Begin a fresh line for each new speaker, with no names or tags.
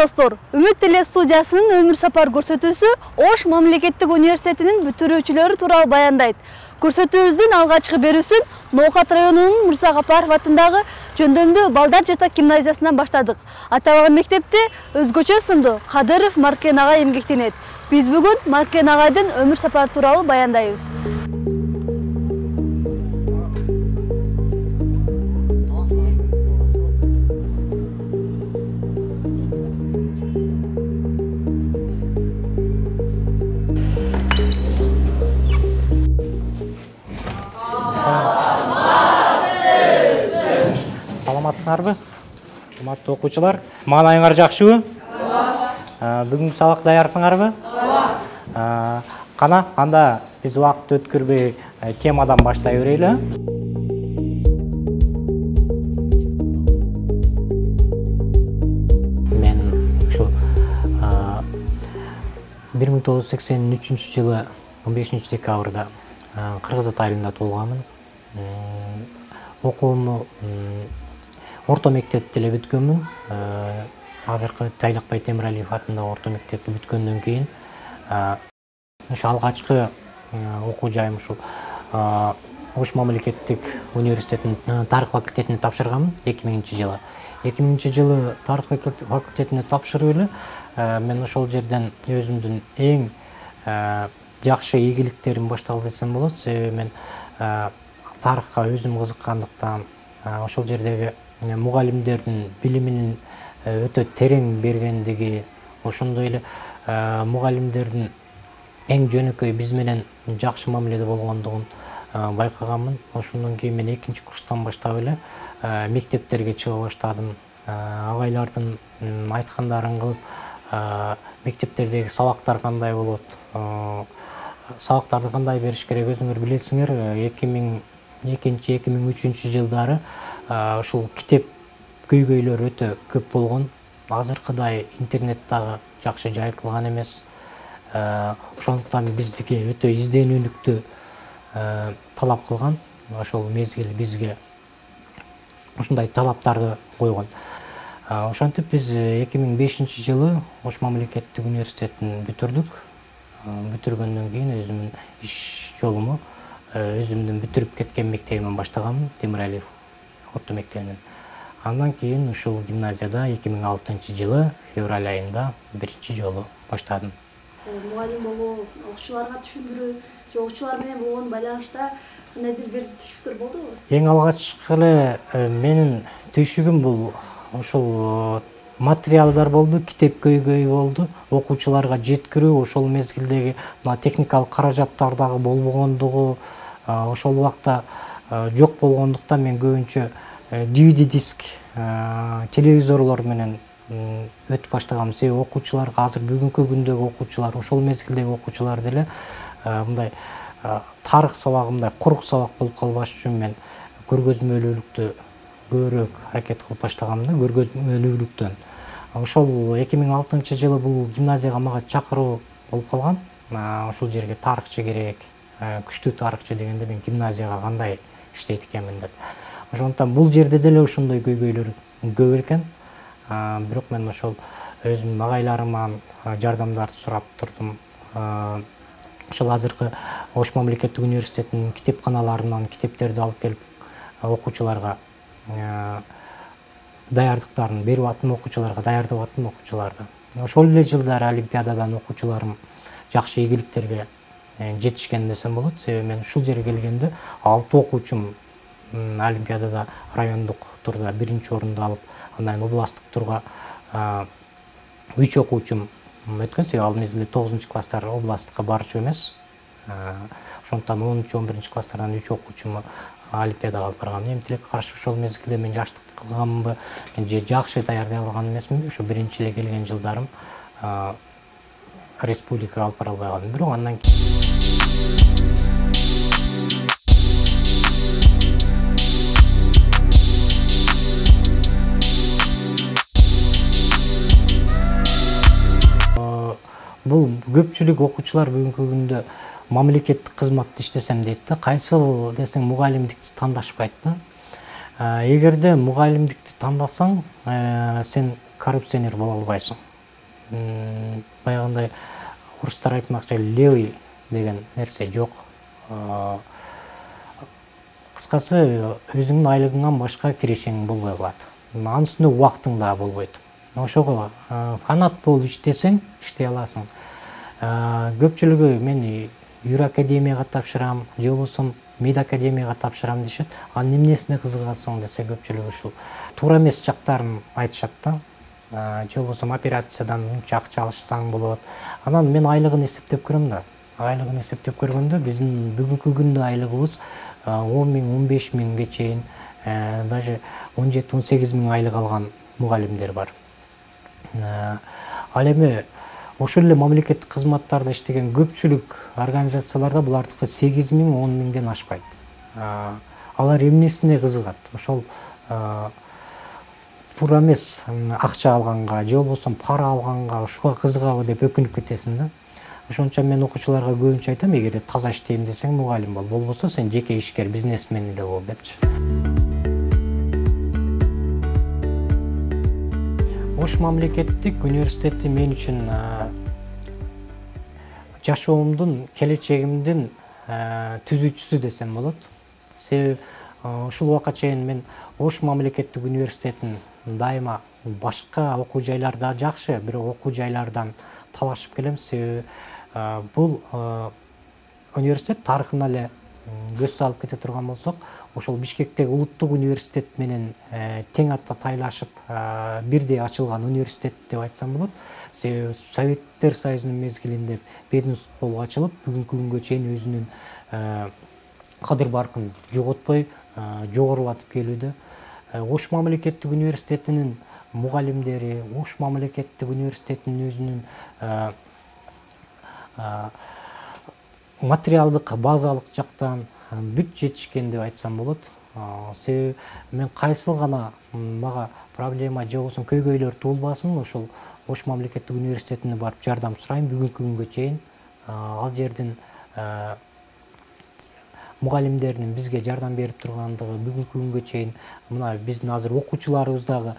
достор, Үмүт теле студиясынын өмүр сапар көрсөтүүсү Ош мамлекеттик университетинин бүтүрүүчүлөрү тууралуу баяндайт. Көрсөтүүбүздүн алгачкы берүүсүн Ноокат районунун Мырза Капаров атындагы жөндөмдүү балдар жатак гимназиясынан баштадык. Аталган мектепте өзгөчө сымдуу Кадыров Маркен агай эмгектенет. Биз бүгүн Маркен агайдын өмүр сапары тууралуу баяндайбыз.
'Саламатсыңарбы? Урматтуу окуучулар, маанайыңар жакшыбы? Бүгүнкү сабак даярсыңарбы? Кана, анда биз убакыт өткөрбөй темадан баштай берели. Мен ушу 1983 жылы 15 декабрда Кыргыз Ата айылында туулганмын. Окуумду орто мектепти эле бүткөнмүн. Азыркы Тайлакбай Темиралиев атындагы орто мектепти бүткөндөн кийин ошо алгачкы окуу жайым ушул Ош мамлекеттик университетинин тарых факультетине тапшырганмын 2000-жылы. 2000-жылы тарых факультетине тапшырып эле мен ошол жерден өзүмдүн эң жакшы ийгиликтерим башталды десем болот. Себеби мен тарыхка өзүм кызыккандыктан, ошол жердеги мугалимдердин билиминин өтө терең бергендиги, ошондой эле мугалимдердин эң жөнөкөй биз менен жакшы мамиледе болгондугун байкаганмын. Ошондон кийин мен 2-курстан баштап эле мектептерге чыга баштадым. Агайлардын айткандарын кылып, мектептердеги сабактар кандай болот, сабактарды кандай бериш керек, өзүңөр билесиңер. 2002-2003 жылдары ушул китеп көйгөйлөр өтө көп болгон. Азыркыдай интернет дагы жакшы жайылтылган эмес. Ошондуктан бизге өтө изденүүлүктү талап кылган. Ошол мезгил бизге ушундай талаптарды койгон. Ошентип биз 2005 жылы Ош мамлекеттик университетин бүтүрдүк. Бүтүргөндөн кийин өзүмдүн иш жолуму өзүмдүн бүтүрүп кеткен мектебимден баштаганмын, Темиралиев орто мектебинен. Андан кийин ушул гимназияда 2006 жылы февраль айында биринчи жолу баштадым.
Мугалим болуу, окуучуларга түшүндүрүү, окуучулар менен болгон байланышта кандайдыр бир түшүктөр болдубу?
Эң алгачкы эле менин түйшүгүм бул ушул материалдар болду, китеп көйгөй болду, окуучуларга жеткирүү, ошол мезгилдеги техникалык каражаттар дагы болбогондугу, ошол убакта жок болгондуктан мен көбүнчө DVD диск, телевизорлор менен өтүп баштагам. Себеби окуучуларга азыр бүгүнкү күндөгү окуучулар, ошол мезгилдеги окуучулар деле мындай тарых сабагы, мындай курук сабак болуп калбаш үчүн мен көргөзмөлүүлүктү көбүрөөк аракет кылып баштагам да, көргөзмөлүүлүктөн. Ошол 2006 жылы бул гимназияга мага чакыруу болуп калган. Ошол жерге тарыхчы керек, күчтүү тарыхчы дегенде мен гимназияга кандай иштейт экенмин деп. Ошондуктан бул жерде деле ошондой көйгөйлөр көп экен. Бирок мен ошол өзүмдүн агайларыман жардамдарды сурап турдум. Ошол азыркы Ош мамлекеттик университетинин китепканаларынан китептерди алып келип окуучуларга даярдыктарын берип аттым, окуучуларга даярдап аттым окуучуларды. Ошол эле жылдары олимпиададан окуучуларым жакшы ийгиликтерге жетишкен десем болот. Себеби мен ушул жерге келгенде 6 окуучум олимпиадада райондук турда 1-чи орунду алып, андан кийин областтык турга 3 окуучум өткөн. Себеби ал мезгилде 9-класстар областтыкка барчу эмес. Ошондуктан 10-11 класстардан 3 окуучуму олимпиадага алып баргам. Эми тилекке каршы ошол мезгилде мен жаштык кылганмынбы, же жакшы даярдай алган эмесминби, ошо биринчи эле келген жылдарым республикага алып бара албай калдым. Бирок андан бул көпчүлүк окуучулар бүгүнкү күндө мамлекеттик кызматты иштесем дейт да, кайсыл десең мугалимдикти тандашпайт да. Эгерде мугалимдикти тандасаң, сен коррупционер боло албайсың. баягындай орустар айтмакчы левый деген нерсе жок. Кыскасы, өзүңдүн айлыгыңан башка кирешең болбой калат. Анын үстүнө убактың да болбойт. Ошого фанат болуп иштесең, иштей аласың. Көпчүлүгү мен юр академияга тапшырам, же болбосо мед академияга тапшырам дешет. Анын эмнесине кызыгасың десе көпчүлүгү ушул туура эмес жактарын айтышат да. Же болбосо операциядан мынча акча алышсаң болот. Анан мен айлыгын эсептеп көрөм да. Айлыгын эсептеп көргөндө биздин бүгүнкү күндө айлыгыбыз 10 миң, 15 миңге чейин, даже 17-18 миң айлык алган мугалимдер бар. Ал эми ошол эле мамлекеттик кызматтарда иштеген көпчүлүк организацияларда булардыкы 8 миң, 10 миңден ашпайт. Алар эмнесине кызыгат? Ошол туура эмес акча алганга, же болбосо пара алганга, ушуга кызыгабы деп өкүнүп кетесиң да. Ошончо мен окуучуларга көбүнчө айтам, эгер таза иштейм десең мугалим бол, болбосо сен жеке ишкер, бизнесмен эле бол депчи. Ош мамлекеттик университети мен үчүн жашоомдун, келечегимдин түзүүчүсү десем болот. Себеби ушул убакка чейин мен Ош мамлекеттик университетин дайыма башка окуу жайларда жакшы, бирок окуу жайлардан талашып келем. Себеби бул университет тарыхына эле көз салып кете турган болсок, ошол Бишкектеги улуттук университет менен тең атта тайлашып бирдей ачылган университет деп айтсам болот. Себеби Советтер Союзунун мезгилинде ведомство болуп ачылып, бүгүнкү күнгө чейин өзүнүн кадыр баркын жоготпой жогорулатып келүүдө. Ош мамлекеттик университетинин мугалимдери, Ош мамлекеттик университетинин өзүнүн материалдык, базалык жактан бүт жетишкен деп айтсам болот. Себеби мен кайсыл гана мага проблема же болбосо көйгөйлөр туулбасын, ошол Ош мамлекеттик университетине барып жардам сурайм. Бүгүнкү күнгө чейин ал жердин мугалимдеринин бизге жардам берип тургандыгы, бүгүнкү күнгө чейин мына биздин азыр окуучуларыбыз дагы